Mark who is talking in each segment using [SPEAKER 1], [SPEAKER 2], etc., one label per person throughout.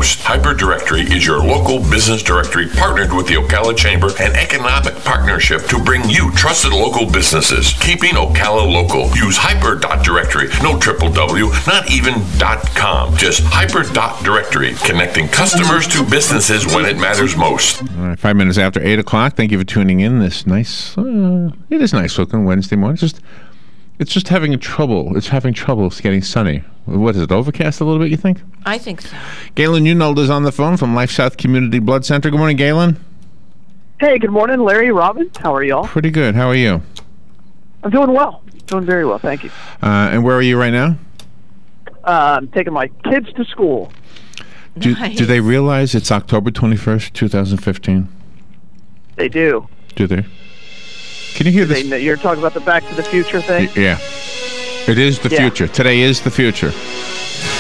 [SPEAKER 1] most. HyperDirectory is your local business directory partnered with the Ocala Chamber and Economic Partnership to bring you trusted local businesses. Keeping Ocala local. Use hyper.directory. No .w, not even .com. Just hyper.directory. Connecting customers to businesses when it matters most.
[SPEAKER 2] All right, 5 minutes after 8 o'clock. Thank you for tuning in this nice, it is nice looking Wednesday morning. It's just having trouble. It's having trouble. It's getting sunny. What is it, overcast a little bit, you think?
[SPEAKER 3] I think so.
[SPEAKER 2] Galen Unold is on the phone from LifeSouth Community Blood Center. Good morning, Galen.
[SPEAKER 4] Hey, good morning, Larry, Robin. How are y'all?
[SPEAKER 2] Pretty good. How are you?
[SPEAKER 4] I'm doing well. Doing very well, thank you.
[SPEAKER 2] And where are you right now?
[SPEAKER 4] I'm taking my kids to school.
[SPEAKER 2] Do they realize it's October 21st, 2015?
[SPEAKER 4] They do.
[SPEAKER 2] Do they? Can you hear this?
[SPEAKER 4] You're talking about the Back to the Future thing?
[SPEAKER 2] Yeah. It is the future. Today is the future.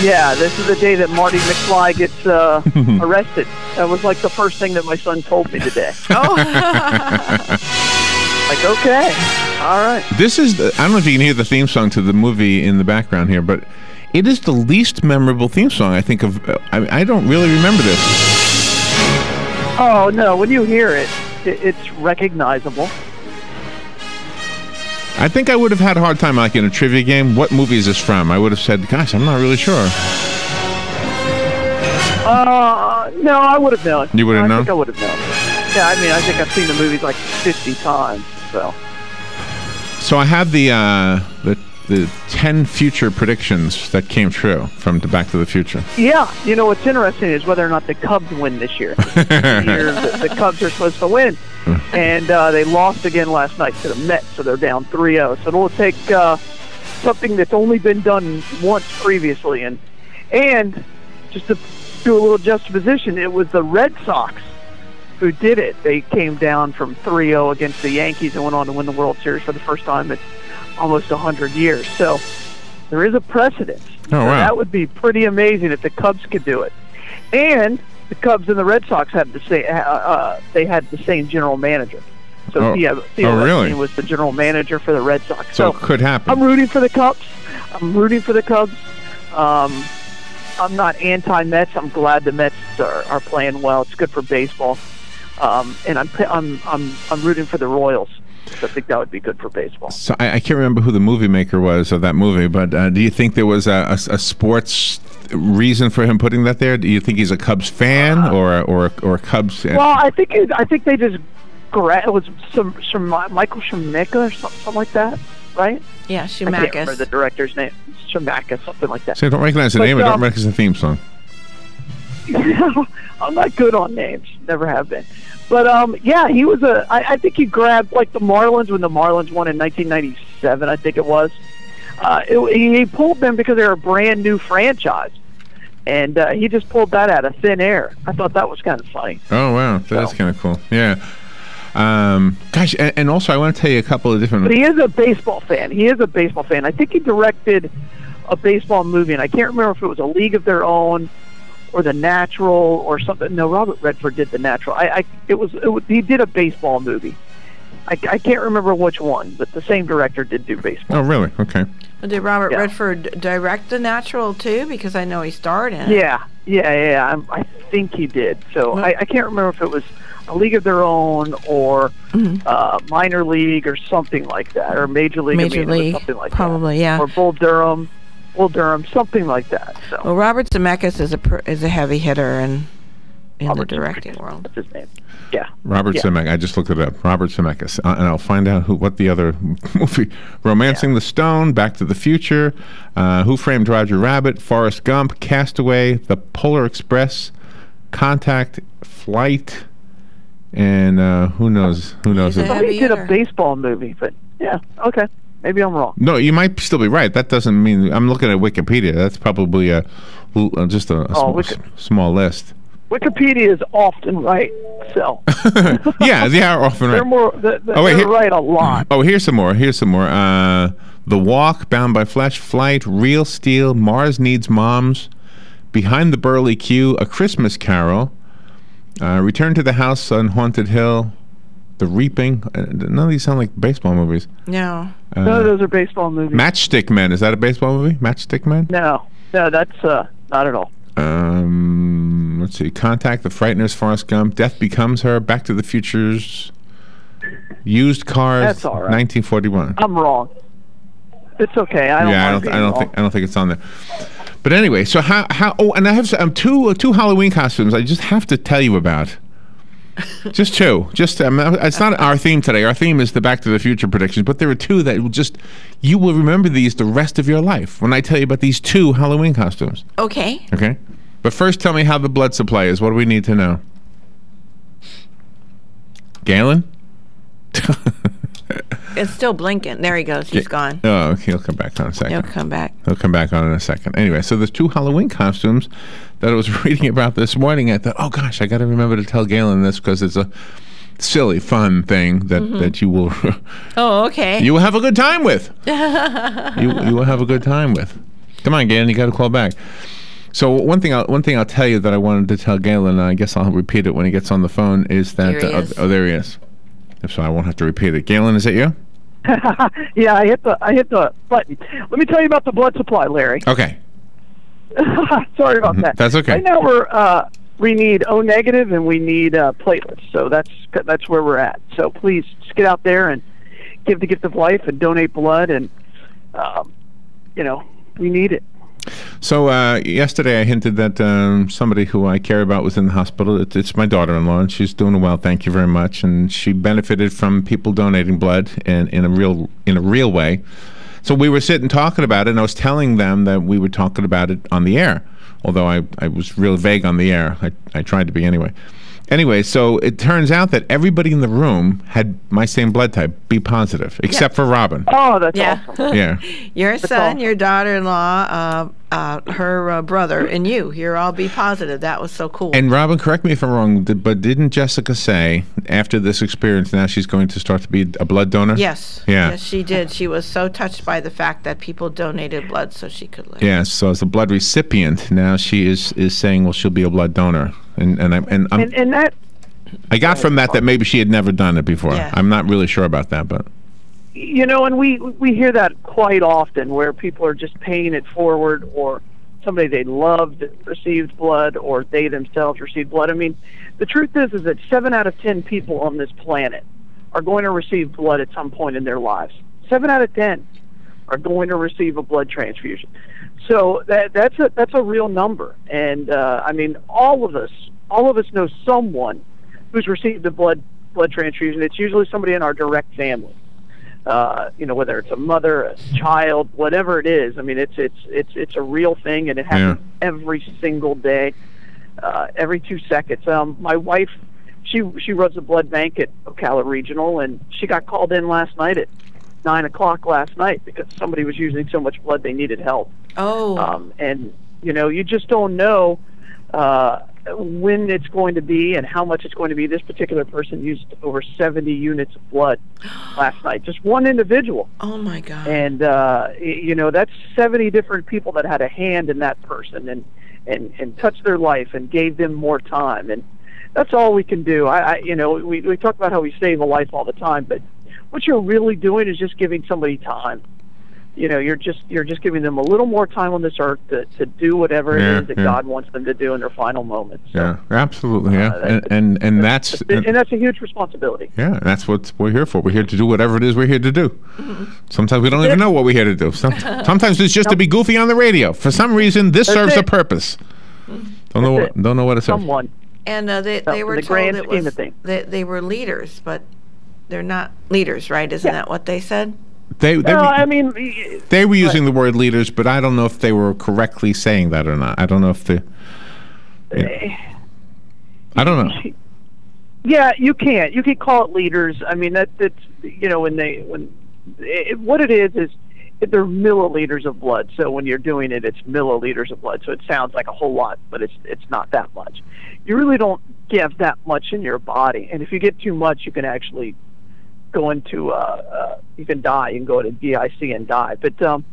[SPEAKER 4] Yeah, this is the day that Marty McFly gets arrested. That was like the first thing that my son told me today.
[SPEAKER 3] Oh.
[SPEAKER 4] Like, okay. All right.
[SPEAKER 2] This is, I don't know if you can hear the theme song to the movie in the background here, but it is the least memorable theme song I think of. I don't really remember this.
[SPEAKER 4] Oh, no. When you hear it, it's recognizable.
[SPEAKER 2] I think I would have had a hard time, like in a trivia game. What movie is this from? I would have said, gosh, I'm not really sure.
[SPEAKER 4] No, I would have known.
[SPEAKER 2] You would have known?
[SPEAKER 4] I think I would have known. Yeah, I mean, I think I've seen the movies like 50 times, so.
[SPEAKER 2] So I have the 10 future predictions that came true from Back to the Future.
[SPEAKER 4] Yeah, you know, what's interesting is whether or not the Cubs win this year. The Cubs are supposed to win, and they lost again last night to the Mets, so they're down 3-0. So it'll take something that's only been done once previously, and just to do a little juxtaposition, it was the Red Sox who did it. They came down from 3-0 against the Yankees and went on to win the World Series for the first time in almost 100 years. So there is a precedent.
[SPEAKER 2] Oh, wow.
[SPEAKER 4] That would be pretty amazing if the Cubs could do it. And the Cubs and the Red Sox had the same. They had the same general manager. So Theo
[SPEAKER 2] really?
[SPEAKER 4] was the general manager for the Red Sox.
[SPEAKER 2] So it could happen.
[SPEAKER 4] I'm rooting for the Cubs. I'm not anti-Mets. I'm glad the Mets are playing well. It's good for baseball. And I'm rooting for the Royals. I think that would be good for baseball.
[SPEAKER 2] So I can't remember who the movie maker was of that movie, but do you think there was a sports reason for him putting that there? Do you think he's a Cubs fan or a Cubs?
[SPEAKER 4] Well, I think they just it was some Michael Schumacher or something like that, right?
[SPEAKER 3] Yeah, Schumacher.
[SPEAKER 4] I can't remember the director's name. Schumacher, something like that.
[SPEAKER 2] See, I don't recognize the name. I don't recognize the theme song.
[SPEAKER 4] I'm not good on names. Never have been. But yeah, he was I think he grabbed like the Marlins when the Marlins won in 1997. I think it was. He pulled them because they're a brand new franchise, and he just pulled that out of thin air. I thought that was kind of funny.
[SPEAKER 2] Oh wow, that's kind of cool. Yeah. Gosh, and also I want to tell you a couple of different.
[SPEAKER 4] But he is a baseball fan. I think he directed a baseball movie, and I can't remember if it was A League of Their Own or The Natural or something. No, Robert Redford did The Natural. He did a baseball movie. I can't remember which one, but the same director did do baseball.
[SPEAKER 2] Oh, really? Okay.
[SPEAKER 3] Well, did Robert Redford direct The Natural too? Because I know he starred in it.
[SPEAKER 4] Yeah. I think he did. So I can't remember if it was A League of Their Own or Minor League or something like that, or Major League. Something like
[SPEAKER 3] probably,
[SPEAKER 4] that.
[SPEAKER 3] Yeah.
[SPEAKER 4] Or Bull Durham, something like that. So.
[SPEAKER 3] Well, Robert Zemeckis is a heavy hitter in the directing world.
[SPEAKER 4] That's his name. Yeah.
[SPEAKER 2] Robert Zemeckis. I just looked it up. Robert Zemeckis, and I'll find out what the other movie: Romancing the Stone, Back to the Future, Who Framed Roger Rabbit, Forrest Gump, Castaway, The Polar Express, Contact, Flight, and who knows? Who knows?
[SPEAKER 4] I thought he did a baseball movie, but yeah, okay. Maybe I'm wrong.
[SPEAKER 2] No, you might still be right. That doesn't mean I'm looking at Wikipedia. That's probably just a small list.
[SPEAKER 4] Wikipedia is often right, so.
[SPEAKER 2] Yeah, they are often right.
[SPEAKER 4] They're right a lot.
[SPEAKER 2] Oh, here's some more. The Walk, Bound by Flesh, Flight, Real Steel, Mars Needs Moms, Behind the Burly Q, A Christmas Carol, Return to the House on Haunted Hill, The Reaping. None of these sound like baseball movies.
[SPEAKER 3] No.
[SPEAKER 4] None of those are baseball movies.
[SPEAKER 2] Matchstick Men. Is that a baseball movie? Matchstick Men?
[SPEAKER 4] No, that's not at all.
[SPEAKER 2] let's see. Contact, The Frighteners, Forrest Gump, Death Becomes Her, Back to the Future's, Used Cars,
[SPEAKER 4] That's all right.
[SPEAKER 2] 1941.
[SPEAKER 4] I'm wrong. It's okay. I
[SPEAKER 2] don't think it's on there. But anyway, so how? Oh, and I have two Halloween costumes. I just have to tell you about. Just two. It's not our theme today. Our theme is the Back to the Future predictions. But there are two that you will remember these the rest of your life when I tell you about these two Halloween costumes.
[SPEAKER 3] Okay.
[SPEAKER 2] Okay. But first, tell me how the blood supply is. What do we need to know? Galen?
[SPEAKER 3] It's still blinking. There he goes. He's gone.
[SPEAKER 2] Oh, okay. He'll come back on in a second.
[SPEAKER 3] He'll come back.
[SPEAKER 2] He'll come back on in a second. Anyway, so there's two Halloween costumes that I was reading about this morning. I thought, oh gosh, I got to remember to tell Galen this because it's a silly, fun thing that you will.
[SPEAKER 3] Oh, okay.
[SPEAKER 2] You will have a good time with. you will have a good time with. Come on, Galen. You got to call back. So one thing I'll tell you that I wanted to tell Galen, and I guess I'll repeat it when he gets on the phone, is that
[SPEAKER 3] There he is.
[SPEAKER 2] there he is. So I won't have to repeat it. Galen, is it you?
[SPEAKER 4] Yeah, I hit the button. Let me tell you about the blood supply, Larry.
[SPEAKER 2] Okay.
[SPEAKER 4] Sorry about that.
[SPEAKER 2] That's okay.
[SPEAKER 4] Right now we need O negative and we need platelets. So that's where we're at. So please just get out there and give the gift of life and donate blood, and we need it.
[SPEAKER 2] So yesterday I hinted that somebody who I care about was in the hospital. It's my daughter-in-law, and she's doing well. Thank you very much. And she benefited from people donating blood in a real way. So we were sitting talking about it, and I was telling them that we were talking about it on the air. Although I was real vague on the air. I tried to be anyway. Anyway, so it turns out that everybody in the room had my same blood type, B positive, except for Robin.
[SPEAKER 4] Oh, that's awesome.
[SPEAKER 2] Yeah.
[SPEAKER 3] Your son,
[SPEAKER 4] awesome.
[SPEAKER 3] your daughter-in-law, her brother, and you're all B positive. That was so cool.
[SPEAKER 2] And Robin, correct me if I'm wrong, but didn't Jessica say after this experience now she's going to start to be a blood donor?
[SPEAKER 3] Yes.
[SPEAKER 2] Yeah.
[SPEAKER 3] Yes, she did. She was so touched by the fact that people donated blood so she could live.
[SPEAKER 2] Yeah. So as a blood recipient, now she is saying, well, she'll be a blood donor, and
[SPEAKER 4] that.
[SPEAKER 2] I got from that maybe she had never done it before.
[SPEAKER 3] Yeah.
[SPEAKER 2] I'm not really sure about that, but.
[SPEAKER 4] And we hear that quite often, where people are just paying it forward, or somebody they loved received blood, or they themselves received blood. I mean, the truth is that 7 out of 10 people on this planet are going to receive blood at some point in their lives. 7 out of 10 are going to receive a blood transfusion. So that's a real number. And I mean, all of us know someone who's received a blood transfusion. It's usually somebody in our direct family. Whether it's a mother, a child, whatever it is. I mean, it's a real thing, and it happens every single day, every 2 seconds. My wife, she runs a blood bank at Ocala Regional, and she got called in last night at 9 o'clock last night because somebody was using so much blood they needed help.
[SPEAKER 3] Oh.
[SPEAKER 4] And you just don't know when it's going to be and how much it's going to be. This particular person used over 70 units of blood last night, just one individual.
[SPEAKER 3] Oh my God.
[SPEAKER 4] And that's 70 different people that had a hand in that person and touched their life and gave them more time. And that's all we can do. We talk about how we save a life all the time, but what you're really doing is just giving somebody time. You're just giving them a little more time on this earth to do whatever it is that God wants them to do in their final moments. So,
[SPEAKER 2] yeah, absolutely. Yeah, and that's
[SPEAKER 4] a huge responsibility.
[SPEAKER 2] Yeah, that's what we're here for. We're here to do whatever it is we're here to do. Sometimes we don't even know what we're here to do. Sometimes it's just to be goofy on the radio. For some reason, this serves a purpose. Don't know what it serves.
[SPEAKER 4] Someone.
[SPEAKER 3] And they were
[SPEAKER 4] the
[SPEAKER 3] told
[SPEAKER 4] grand
[SPEAKER 3] it
[SPEAKER 4] scheme
[SPEAKER 3] was
[SPEAKER 4] of things.
[SPEAKER 3] they were leaders, but they're not leaders, right? Isn't that what they said?
[SPEAKER 2] They were using
[SPEAKER 4] right.
[SPEAKER 2] the word leaders, but I don't know if they were correctly saying that or not. I don't know if I don't know.
[SPEAKER 4] Yeah, you can't. You can call it leaders. I mean, that's what it is they're milliliters of blood. So when you're doing it, it's milliliters of blood. So it sounds like a whole lot, but it's not that much. You really don't give that much in your body, and if you get too much, you can actually go into you can die. You can go to DIC and die. But that's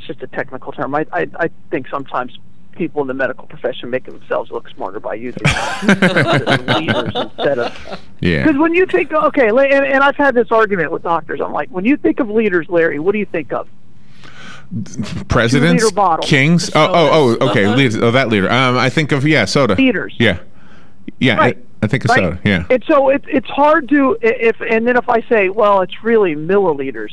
[SPEAKER 4] just a technical term. I think sometimes people in the medical profession make themselves look smarter by using leaders instead of because when you think and I've had this argument with doctors. I'm like, when you think of leaders, Larry, what do you think of?
[SPEAKER 2] Presidents,
[SPEAKER 4] 2-liter bottle.
[SPEAKER 2] kings. Okay. Liters. Oh, that liter. I think of soda.
[SPEAKER 4] Liters.
[SPEAKER 2] Yeah.
[SPEAKER 4] Right.
[SPEAKER 2] I think of
[SPEAKER 4] Right.
[SPEAKER 2] soda. Yeah.
[SPEAKER 4] And so it's hard to and then if I say, well, it's really milliliters,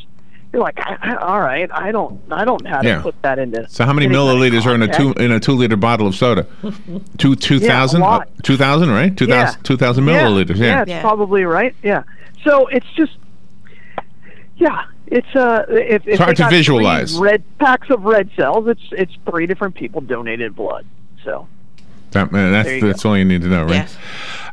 [SPEAKER 4] you're like, all right, I don't know how to put that into.
[SPEAKER 2] So how many milliliters are in a 2-liter bottle of soda? 2,000? 2,000, right? 2,000 milliliters. Yeah.
[SPEAKER 4] It's probably right. Yeah. So it's just, it's
[SPEAKER 2] it's hard to visualize.
[SPEAKER 4] Red packs of red cells. It's 3 different people donated blood. So.
[SPEAKER 2] That's all you need to know, right?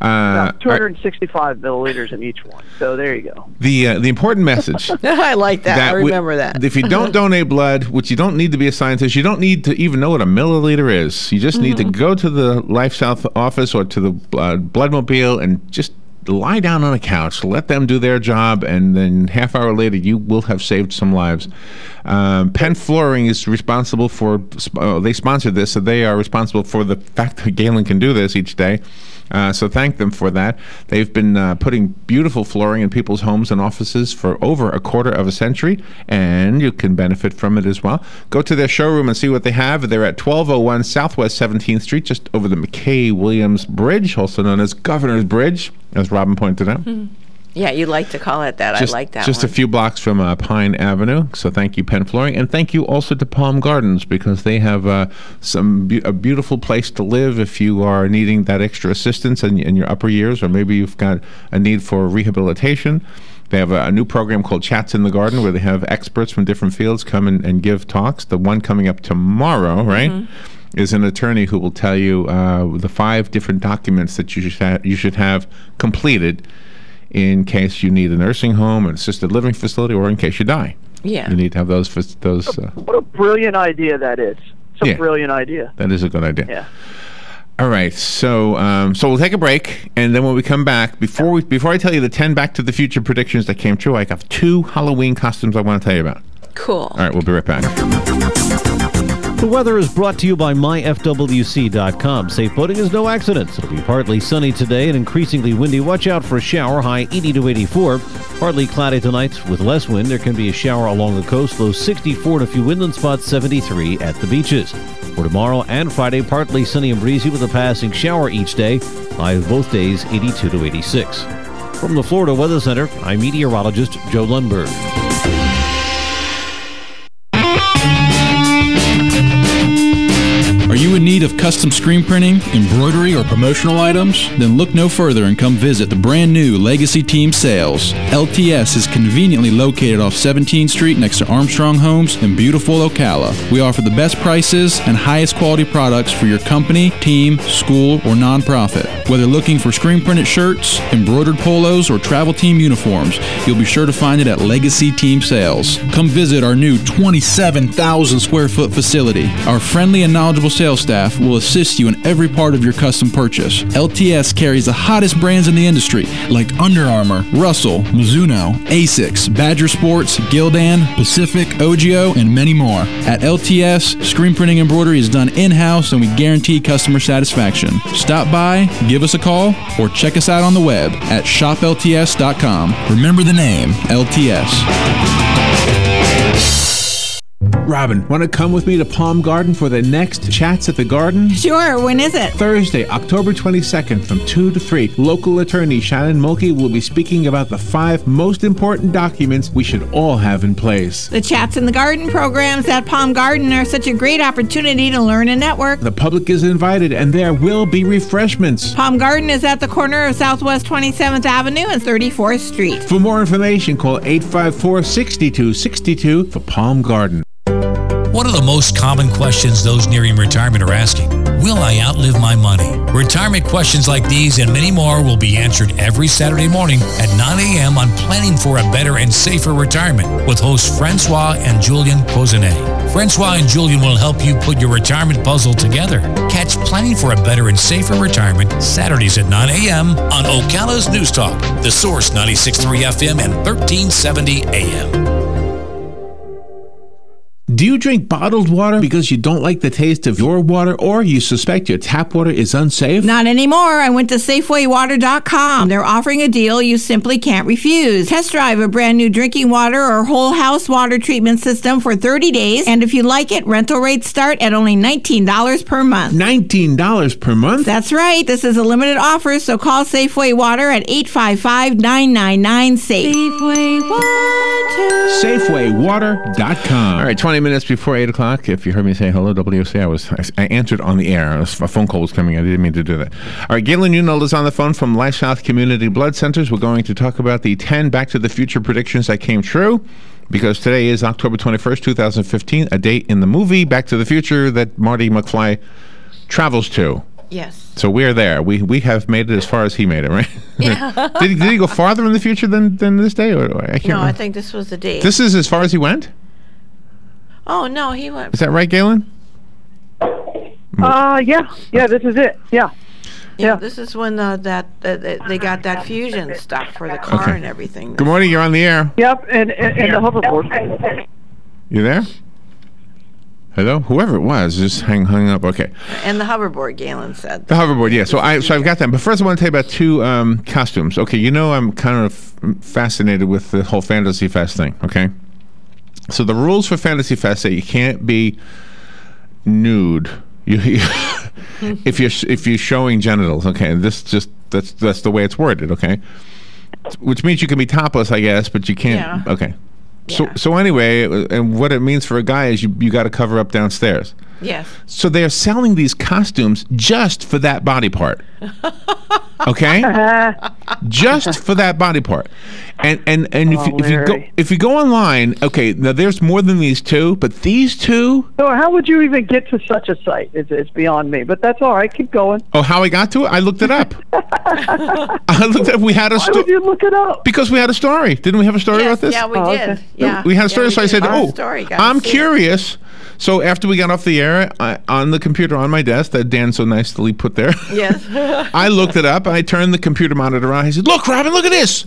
[SPEAKER 3] Yes.
[SPEAKER 4] 265 milliliters in each one. So there you go.
[SPEAKER 2] The important message.
[SPEAKER 3] I like that. I remember that.
[SPEAKER 2] If you don't donate blood, which you don't need to be a scientist, you don't need to even know what a milliliter is. You just need to go to the LifeSouth office or to the Bloodmobile and just lie down on a couch, let them do their job, and then half hour later you will have saved some lives. Penn Flooring is responsible for, they sponsored this, so they are responsible for the fact that Galen can do this each day. So thank them for that. They've been putting beautiful flooring in people's homes and offices for over a quarter of a century, and you can benefit from it as well. Go to their showroom and see what they have. They're at 1201 Southwest 17th Street, just over the McKay-Williams Bridge, also known as Governor's Bridge, as Robin pointed out.
[SPEAKER 3] Yeah, you like to call it that. I like that
[SPEAKER 2] Just
[SPEAKER 3] one.
[SPEAKER 2] a few blocks from Pine Avenue. So thank you, Penn Flooring. And thank you also to Palm Gardens, because they have a beautiful place to live if you are needing that extra assistance in your upper years, or maybe you've got a need for rehabilitation. They have a new program called Chats in the Garden, where they have experts from different fields come and give talks. The one coming up tomorrow, right, is an attorney who will tell you the 5 different documents that you should have completed in case you need a nursing home, an assisted living facility, or in case you die.
[SPEAKER 3] Yeah.
[SPEAKER 2] You need to have those.
[SPEAKER 4] What a brilliant idea that is. It's a brilliant idea.
[SPEAKER 2] That is a good idea.
[SPEAKER 4] Yeah.
[SPEAKER 2] All right, so we'll take a break, and then when we come back, before I tell you the 10 Back to the Future predictions that came true, I have 2 Halloween costumes I want to tell you about.
[SPEAKER 3] Cool.
[SPEAKER 2] All right, we'll be right back.
[SPEAKER 5] The weather is brought to you by myfwc.com. Safe boating is no accident. It'll be partly sunny today and increasingly windy. Watch out for a shower, high 80 to 84. Partly cloudy tonight with less wind. There can be a shower along the coast, low 64 and a few windland spots, 73 at the beaches. For tomorrow and Friday, partly sunny and breezy with a passing shower each day. High of both days, 82 to 86. From the Florida Weather Center, I'm meteorologist Joe Lundberg.
[SPEAKER 6] Are you in need of custom screen printing, embroidery, or promotional items? Then look no further and come visit the brand new Legacy Team Sales. LTS is conveniently located off 17th Street next to Armstrong Homes in beautiful Ocala. We offer the best prices and highest quality products for your company, team, school, or nonprofit. Whether looking for screen printed shirts, embroidered polos, or travel team uniforms, you'll be sure to find it at Legacy Team Sales. Come visit our new 27,000 square foot facility. Our friendly and knowledgeable sales staff will assist you in every part of your custom purchase. LTS carries the hottest brands in the industry like Under Armour, Russell, Mizuno, Asics, Badger Sports, Gildan, Pacific, Ogio, and many more. At LTS, screen printing embroidery is done in-house and we guarantee customer satisfaction. Stop by, give us a call, or check us out on the web at shoplts.com. Remember the name, LTS.
[SPEAKER 2] Robin, want to come with me to Palm Garden for the next Chats at the Garden?
[SPEAKER 7] Sure, when is it?
[SPEAKER 2] Thursday, October 22nd from 2 to 3. Local attorney Shannon Mulkey will be speaking about the 5 most important documents we should all have in place.
[SPEAKER 7] The Chats in the Garden programs at Palm Garden are such a great opportunity to learn and network.
[SPEAKER 2] The public is invited, and there will be refreshments.
[SPEAKER 7] Palm Garden is at the corner of Southwest 27th Avenue and 34th Street.
[SPEAKER 2] For more information, call 854-6262 for Palm Garden.
[SPEAKER 8] One of the most common questions those nearing retirement are asking: will I outlive my money? Retirement questions like these and many more will be answered every Saturday morning at 9 a.m. on Planning for a Better and Safer Retirement with hosts Francois and Julian Pozenet. Francois and Julian will help you put your retirement puzzle together. Catch Planning for a Better and Safer Retirement Saturdays at 9 a.m. on Ocala's News Talk, The Source 96.3 FM and 1370 AM.
[SPEAKER 2] Do you drink bottled water because you don't like the taste of your water, or you suspect your tap water is unsafe?
[SPEAKER 7] Not anymore. I went to SafewayWater.com. They're offering a deal you simply can't refuse. Test drive a brand new drinking water or whole house water treatment system for 30 days. And if you like it, rental rates start at only $19 per month.
[SPEAKER 2] $19 per month?
[SPEAKER 7] That's right. This is a limited offer, so call Safeway Water at 855-999-SAFE. Safeway Water.
[SPEAKER 2] SafewayWater.com. All right, 20 minutes before 8 o'clock. If you heard me say hello, WC, I answered on the air. A phone call was coming. I didn't mean to do that. All right, Galen Unold is on the phone from LifeSouth Community Blood Centers. We're going to talk about the 10 Back to the Future predictions that came true, because today is October 21st, 2015, a date in the movie Back to the Future that Marty McFly travels to.
[SPEAKER 3] Yes.
[SPEAKER 2] So we're there. We have made it as far as he made it, right?
[SPEAKER 3] Yeah.
[SPEAKER 2] did he go farther in the future than this day? Or I can't remember.
[SPEAKER 3] I think this was the date.
[SPEAKER 2] This is as far as he went?
[SPEAKER 3] Oh, no, he went.
[SPEAKER 2] Is that right, Galen?
[SPEAKER 4] Yeah, this is it. Yeah.
[SPEAKER 3] This is when they got that fusion stuff for the car and everything.
[SPEAKER 2] Good morning, you're on the air.
[SPEAKER 4] Yep, and the hoverboard.
[SPEAKER 2] You there? Hello? Whoever it was just hung up. Okay.
[SPEAKER 3] And the hoverboard, Galen said.
[SPEAKER 2] The hoverboard, yeah. So I've got that. But first I want to tell you about two costumes. Okay, I'm kind of fascinated with the whole Fantasy Fest thing, okay? So the rules for Fantasy Fest say you can't be nude. If you're showing genitals, okay? That's the way it's worded, okay? Which means you can be topless, I guess, but you can't.
[SPEAKER 3] Yeah.
[SPEAKER 2] Okay.
[SPEAKER 3] Yeah.
[SPEAKER 2] So anyway, and what it means for a guy is you got to cover up downstairs.
[SPEAKER 3] Yes.
[SPEAKER 2] So they're selling these costumes just for that body part. Okay? Just for that body part. And if you go online, okay, now there's more than these two, but these two.
[SPEAKER 4] So how would you even get to such a site? It's beyond me, but that's all right. Keep going.
[SPEAKER 2] Oh, how I got to it? I looked it up. We had a story.
[SPEAKER 4] Why would you look it up?
[SPEAKER 2] Because we had a story. Didn't we have a story about this?
[SPEAKER 3] Yeah, we did.
[SPEAKER 4] Okay.
[SPEAKER 3] Yeah.
[SPEAKER 2] We had a story, so I said, I'm curious.
[SPEAKER 3] It.
[SPEAKER 2] So after we got off the air, on the computer on my desk that Dan so nicely put there,
[SPEAKER 3] yes,
[SPEAKER 2] I looked it up. I turned the computer monitor on. I said, "Look, Robin, look at this."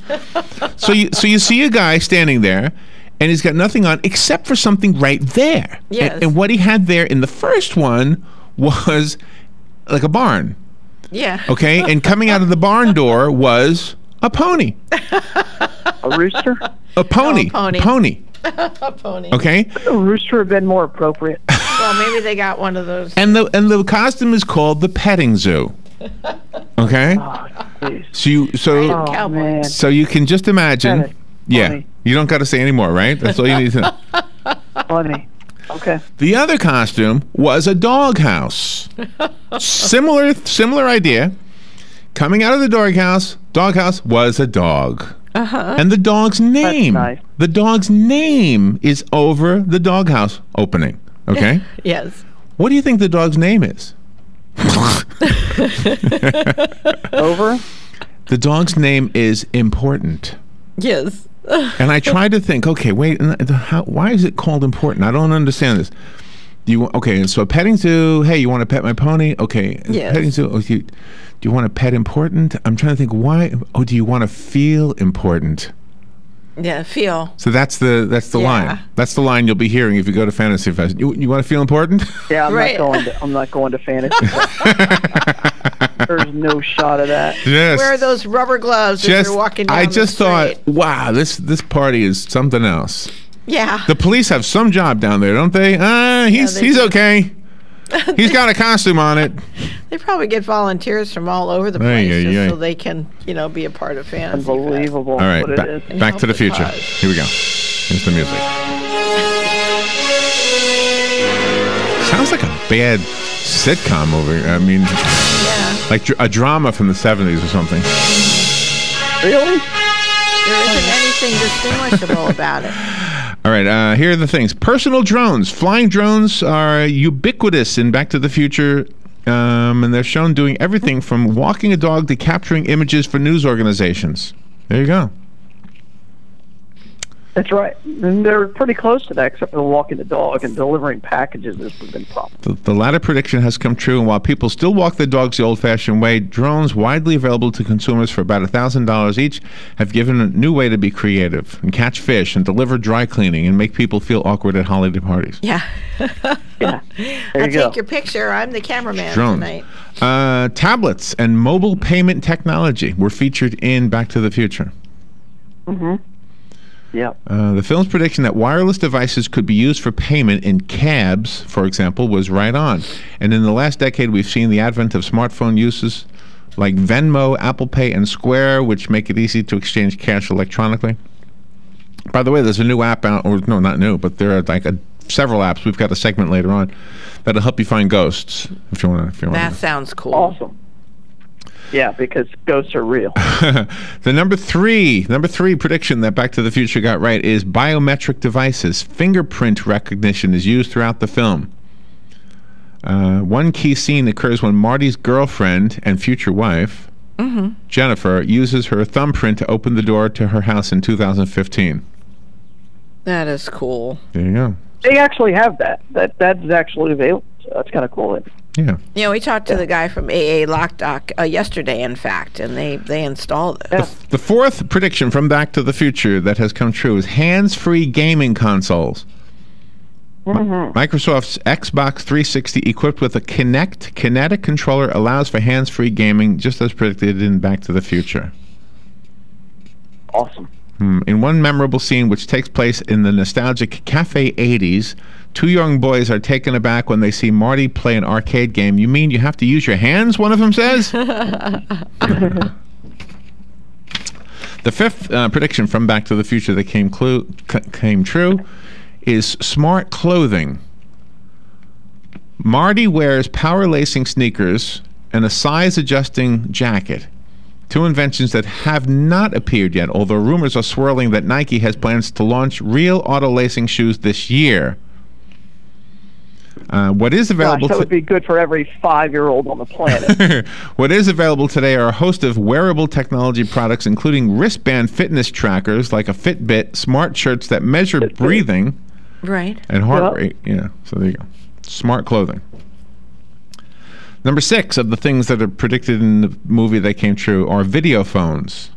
[SPEAKER 2] So you see a guy standing there, and he's got nothing on except for something right there.
[SPEAKER 3] Yes.
[SPEAKER 2] And what he had there in the first one was like a barn.
[SPEAKER 3] Yeah.
[SPEAKER 2] Okay, and coming out of the barn door was a pony.
[SPEAKER 4] A rooster?
[SPEAKER 2] A pony.
[SPEAKER 3] No, a pony.
[SPEAKER 2] Pony.
[SPEAKER 3] A pony.
[SPEAKER 2] Okay.
[SPEAKER 4] A rooster would have been more appropriate.
[SPEAKER 3] Well, maybe they got one of those.
[SPEAKER 2] And the costume is called the petting zoo. Okay. So you can just imagine. Yeah. You don't got to say any more, right? That's all you need to know.
[SPEAKER 4] Funny. Okay.
[SPEAKER 2] The other costume was a doghouse. Similar idea. Coming out of the doghouse was a dog.
[SPEAKER 3] Uh-huh.
[SPEAKER 2] And the dog's name.
[SPEAKER 4] That's nice.
[SPEAKER 2] The dog's name is over the doghouse opening. Okay?
[SPEAKER 3] Yes.
[SPEAKER 2] What do you think the dog's name is?
[SPEAKER 4] Over?
[SPEAKER 2] The dog's name is Important.
[SPEAKER 3] Yes.
[SPEAKER 2] And I tried to think, okay, wait, why is it called Important? I don't understand this. Okay, so a petting zoo, hey, you want to pet my pony? Okay.
[SPEAKER 3] Yes.
[SPEAKER 2] Petting zoo, okay, do you want to pet Important? I'm trying to think, why? Oh, do you want to feel important?
[SPEAKER 3] Yeah, feel.
[SPEAKER 2] So that's the line. That's the line you'll be hearing if you go to Fantasy Fest. You want to feel important?
[SPEAKER 4] Yeah,
[SPEAKER 3] Right.
[SPEAKER 4] I'm not going to Fantasy Fest. There's no shot of that.
[SPEAKER 2] Yes.
[SPEAKER 3] Wear those rubber gloves as you're walking down
[SPEAKER 2] I
[SPEAKER 3] the
[SPEAKER 2] just thought,
[SPEAKER 3] street.
[SPEAKER 2] wow, this party is something else.
[SPEAKER 3] Yeah.
[SPEAKER 2] The police have some job down there, don't they? He's
[SPEAKER 3] do.
[SPEAKER 2] okay. He's got a costume on it.
[SPEAKER 3] They probably get volunteers from all over the place so they can, be a part of Fantasy
[SPEAKER 4] Unbelievable.
[SPEAKER 2] All right,
[SPEAKER 4] what it is.
[SPEAKER 2] back to the
[SPEAKER 3] help the
[SPEAKER 2] future.
[SPEAKER 3] cause.
[SPEAKER 2] Here we go. Here's the music. Sounds like a bad sitcom over here. I mean, like a drama from the 70s or something.
[SPEAKER 4] Really?
[SPEAKER 3] There isn't anything distinguishable about it.
[SPEAKER 2] All right, here are the things. Personal drones. Flying drones are ubiquitous in Back to the Future, and they're shown doing everything from walking a dog to capturing images for news organizations. There you go.
[SPEAKER 4] That's right. And they're pretty close to that, except for walking the dog and delivering packages has been a problem.
[SPEAKER 2] The latter prediction has come true, and while people still walk their dogs the old-fashioned way, drones widely available to consumers for about $1,000 each have given a new way to be creative and catch fish and deliver dry cleaning and make people feel awkward at holiday parties.
[SPEAKER 3] Yeah.
[SPEAKER 4] Yeah.
[SPEAKER 3] I'll take your picture. I'm the cameraman tonight.
[SPEAKER 2] Tablets and mobile payment technology were featured in Back to the Future.
[SPEAKER 4] Mm-hmm. Yeah.
[SPEAKER 2] The film's prediction that wireless devices could be used for payment in cabs, for example, was right on. And in the last decade, we've seen the advent of smartphone uses like Venmo, Apple Pay, and Square, which make it easy to exchange cash electronically. By the way, there's a new app out, or no, not new, but there are like several apps. We've got a segment later on that'll help you find ghosts. If you want to.
[SPEAKER 3] That sounds cool.
[SPEAKER 4] Awesome. Yeah, because ghosts are real.
[SPEAKER 2] The number three prediction that Back to the Future got right is biometric devices. Fingerprint recognition is used throughout the film. One key scene occurs when Marty's girlfriend and future wife, Jennifer, uses her thumbprint to open the door to her house in 2015.
[SPEAKER 3] That is cool.
[SPEAKER 2] There you go.
[SPEAKER 4] They actually have that. That's actually available. So that's kind of cool.
[SPEAKER 2] Yeah.
[SPEAKER 3] You know, we talked to the guy from AA Lockdock yesterday, in fact, and they installed it.
[SPEAKER 4] Yeah.
[SPEAKER 2] The fourth prediction from Back to the Future that has come true is hands-free gaming consoles. Microsoft's Xbox 360 equipped with a kinetic controller allows for hands-free gaming, just as predicted in Back to the Future.
[SPEAKER 4] Awesome.
[SPEAKER 2] In one memorable scene, which takes place in the nostalgic Cafe 80s, two young boys are taken aback when they see Marty play an arcade game. You mean you have to use your hands, one of them says? The fifth prediction from Back to the Future that came true is smart clothing. Marty wears power lacing sneakers and a size-adjusting jacket. Two inventions that have not appeared yet, although rumors are swirling that Nike has plans to launch real auto-lacing shoes this year. What is available...
[SPEAKER 4] that would be good for every 5-year-old on the planet.
[SPEAKER 2] What is available today are a host of wearable technology products, including wristband fitness trackers like a Fitbit, smart shirts that measure breathing and heart rate. Yeah, so there you go. Smart clothing. Number 6 of the things that are predicted in the movie that came true are video phones.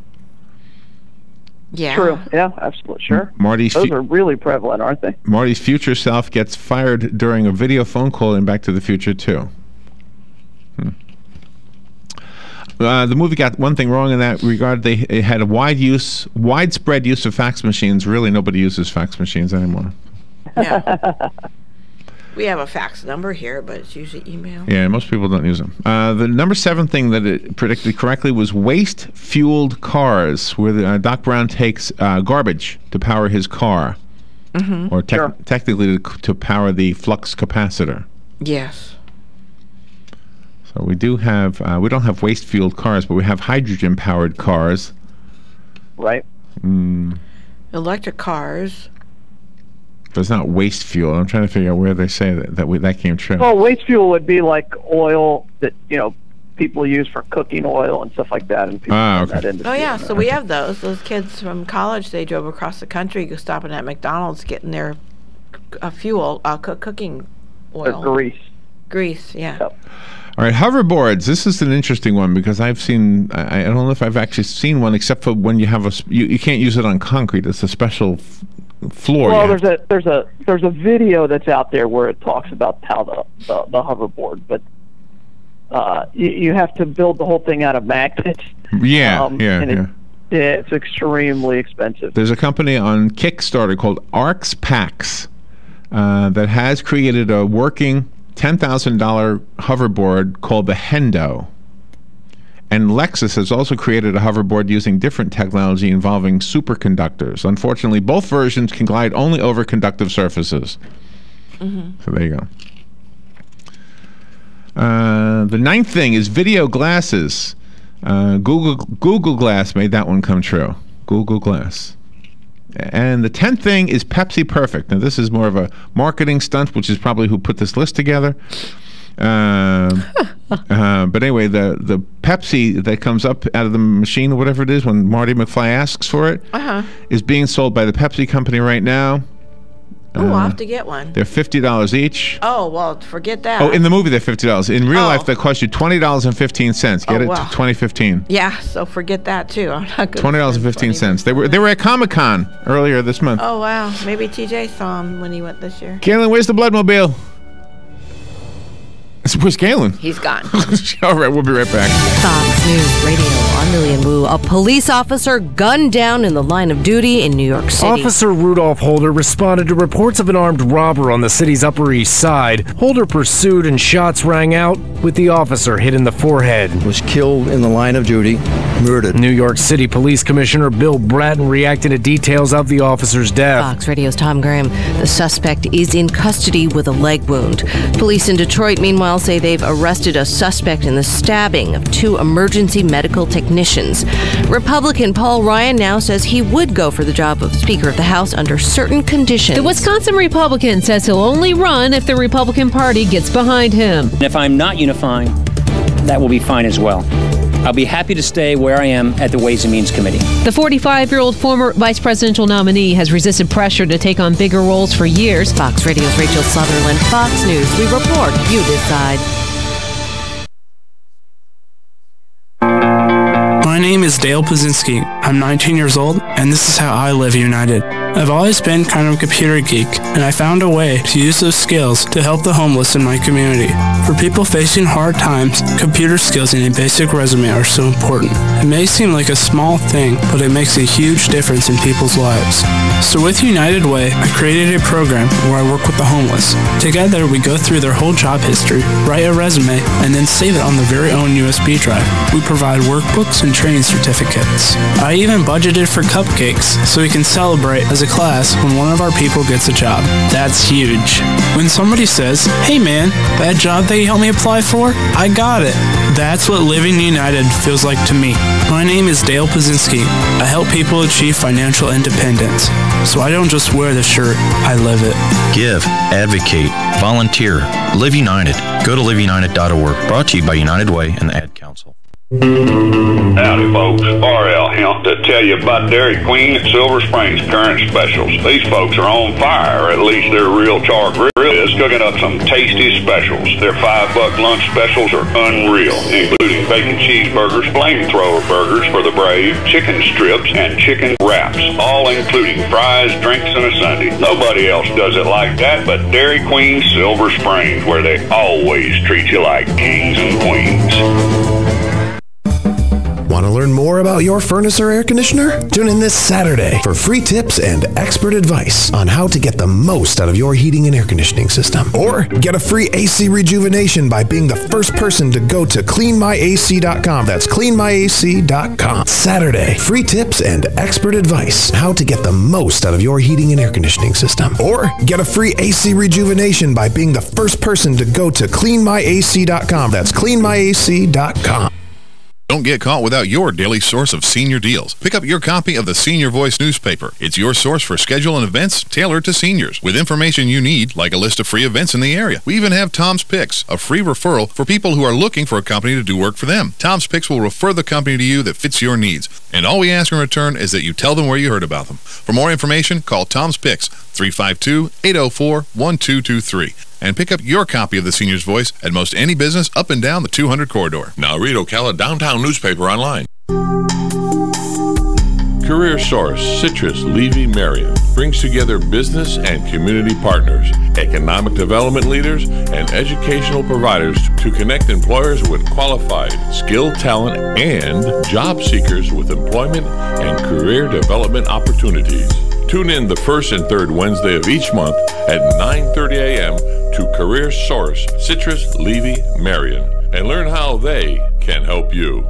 [SPEAKER 3] Yeah.
[SPEAKER 4] True. Yeah, absolutely. Sure. Those are really prevalent, aren't they?
[SPEAKER 2] Marty's future self gets fired during a video phone call in Back to the Future 2. The movie got one thing wrong in that regard. It had a widespread use of fax machines. Really, nobody uses fax machines anymore.
[SPEAKER 3] Yeah. We have a fax number here, but it's usually email.
[SPEAKER 2] Yeah, most people don't use them. The number 7 thing that it predicted correctly was waste-fueled cars, where Doc Brown takes garbage to power his car, or technically to power the flux capacitor.
[SPEAKER 3] Yes.
[SPEAKER 2] So we do have, we don't have waste-fueled cars, but we have hydrogen-powered cars.
[SPEAKER 4] Right.
[SPEAKER 3] Electric cars.
[SPEAKER 2] But it's not waste fuel. I'm trying to figure out where they say that came true.
[SPEAKER 4] Well, waste fuel would be like oil that, people use for cooking oil and stuff like that. And people
[SPEAKER 2] okay.
[SPEAKER 3] So we have those. Those kids from college, they drove across the country, stopping at McDonald's, getting their fuel, cooking oil. Grease, yeah.
[SPEAKER 4] Yep.
[SPEAKER 2] All right, hoverboards. This is an interesting one because I've seen, I don't know if I've actually seen one, except for when you have you can't use it on concrete. It's a special floor.
[SPEAKER 4] Well, there's a video that's out there where it talks about how the hoverboard, but you have to build the whole thing out of magnets. It's extremely expensive.
[SPEAKER 2] There's a company on Kickstarter called Arcs Packs that has created a working $10,000 hoverboard called the Hendo. And Lexus has also created a hoverboard using different technology involving superconductors. Unfortunately, both versions can glide only over conductive surfaces. So there you go. The 9th thing is video glasses. Google Glass made that one come true. Google Glass. And the 10th thing is Pepsi Perfect. Now, this is more of a marketing stunt, which is probably who put this list together. But But anyway, the Pepsi that comes up out of the machine or whatever it is when Marty McFly asks for it is being sold by the Pepsi company right now.
[SPEAKER 3] Oh, I'll have to get one.
[SPEAKER 2] They're $50 each.
[SPEAKER 3] Oh, well, forget that.
[SPEAKER 2] Oh, in the movie they're $50. In real life, they cost you $20.15. Get it? 2015.
[SPEAKER 3] Yeah, so forget that too. I'm not good.
[SPEAKER 2] $20.15. They were at Comic-Con earlier this month.
[SPEAKER 3] Oh wow, maybe TJ saw them when he went this year.
[SPEAKER 2] Galen, where's the Bloodmobile? Where's Galen?
[SPEAKER 3] He's gone.
[SPEAKER 2] All right, we'll be right back.
[SPEAKER 9] Fox News Radio, I'm Lillian Wu. A police officer gunned down in the line of duty in New York City.
[SPEAKER 10] Officer Rudolph Holder responded to reports of an armed robber on the city's Upper East Side. Holder pursued and shots rang out, with the officer hit in the forehead.
[SPEAKER 11] Was killed in the line of duty, murdered.
[SPEAKER 10] New York City Police Commissioner Bill Bratton reacted to details of the officer's death.
[SPEAKER 9] Fox Radio's Tom Graham. The suspect is in custody with a leg wound. Police in Detroit, meanwhile, say they've arrested a suspect in the stabbing of 2 emergency medical technicians. Republican Paul Ryan now says he would go for the job of Speaker of the House under certain conditions.
[SPEAKER 12] The Wisconsin Republican says he'll only run if the Republican Party gets behind him.
[SPEAKER 13] And if I'm not unifying, that will be fine as well. I'll be happy to stay where I am at the Ways and Means Committee.
[SPEAKER 12] The 45-year-old former vice presidential nominee has resisted pressure to take on bigger roles for years.
[SPEAKER 9] Fox Radio's Rachel Sutherland. Fox News. We report. You decide.
[SPEAKER 14] My name is Dale Pazinski. I'm 19 years old, and this is how I live united. I've always been kind of a computer geek, and I found a way to use those skills to help the homeless in my community. For people facing hard times, computer skills and a basic resume are so important. It may seem like a small thing, but it makes a huge difference in people's lives. So with United Way, I created a program where I work with the homeless. Together, we go through their whole job history, write a resume, and then save it on their very own USB drive. We provide workbooks and training certificates. I even budgeted for cupcakes so we can celebrate as a class when one of our people gets a job. That's huge. When somebody says, "Hey man, that job that you helped me apply for, I got it." That's what living united feels like to me. My name is Dale Pazinski. I help people achieve financial independence. So I don't just wear the shirt, I live it.
[SPEAKER 15] Give, advocate, volunteer, live united. Go to liveunited.org. Brought to you by United Way and the Ad Council.
[SPEAKER 16] Howdy folks, R.L. Hemp to tell you about Dairy Queen at Silver Springs current specials. These folks are on fire, or at least their real char grill is cooking up some tasty specials. Their $5 lunch specials are unreal, including bacon cheeseburgers, flamethrower burgers for the brave, chicken strips, and chicken wraps, all including fries, drinks, and a sundae. Nobody else does it like that but Dairy Queen Silver Springs, where they always treat you like kings and queens.
[SPEAKER 17] Want to learn more about your furnace or air conditioner? Tune in this Saturday for free tips and expert advice on how to get the most out of your heating and air conditioning system. Or get a free AC rejuvenation by being the first person to go to cleanmyac.com. That's cleanmyac.com. Saturday, free tips and expert advice how to get the most out of your heating and air conditioning system. Or get a free AC rejuvenation by being the first person to go to cleanmyac.com. That's cleanmyac.com.
[SPEAKER 18] Don't get caught without your daily source of senior deals. Pick up your copy of the Senior Voice newspaper. It's your source for schedule and events tailored to seniors, with information you need, like a list of free events in the area. We even have Tom's Picks, a free referral for people who are looking for a company to do work for them. Tom's Picks will refer the company to you that fits your needs, and all we ask in return is that you tell them where you heard about them. For more information, call Tom's Picks, 352-804-1223. And pick up your copy of the Senior's Voice at most any business up and down the 200 corridor.
[SPEAKER 1] Now read Ocala Downtown Newspaper online. Career Source, Citrus, Levy, Marion brings together business and community partners, economic development leaders, and educational providers to connect employers with qualified, skilled talent and job seekers with employment and career development opportunities. Tune in the first and third Wednesday of each month at 9:30 a.m. to Career Source, Citrus, Levy, Marion, and learn how they can help you.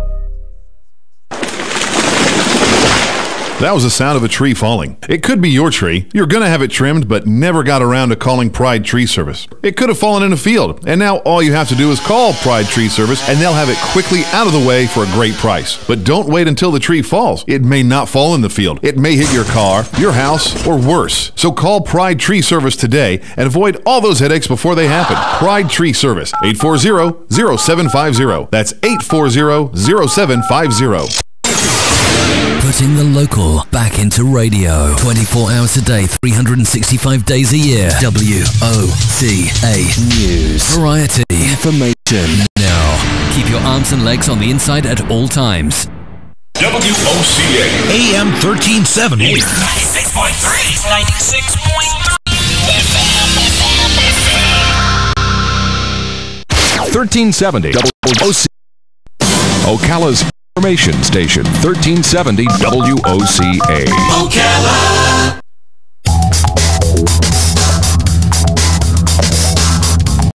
[SPEAKER 18] That was the sound of a tree falling. It could be your tree. You're going to have it trimmed, but never got around to calling Pride Tree Service. It could have fallen in a field, and now all you have to do is call Pride Tree Service, and they'll have it quickly out of the way for a great price. But don't wait until the tree falls. It may not fall in the field. It may hit your car, your house, or worse. So call Pride Tree Service today and avoid all those headaches before they happen. Pride Tree Service, 840-0750. That's 840-0750.
[SPEAKER 19] Putting the local back into radio. 24 hours a day, 365 days a year. WOCA News. Variety. Information. Now, keep your arms and legs on the inside at all times.
[SPEAKER 1] WOCA AM 1370.
[SPEAKER 19] 96.3.
[SPEAKER 20] 1370 WOCA. Ocala's information station, 1370 WOCA.
[SPEAKER 19] Ocala.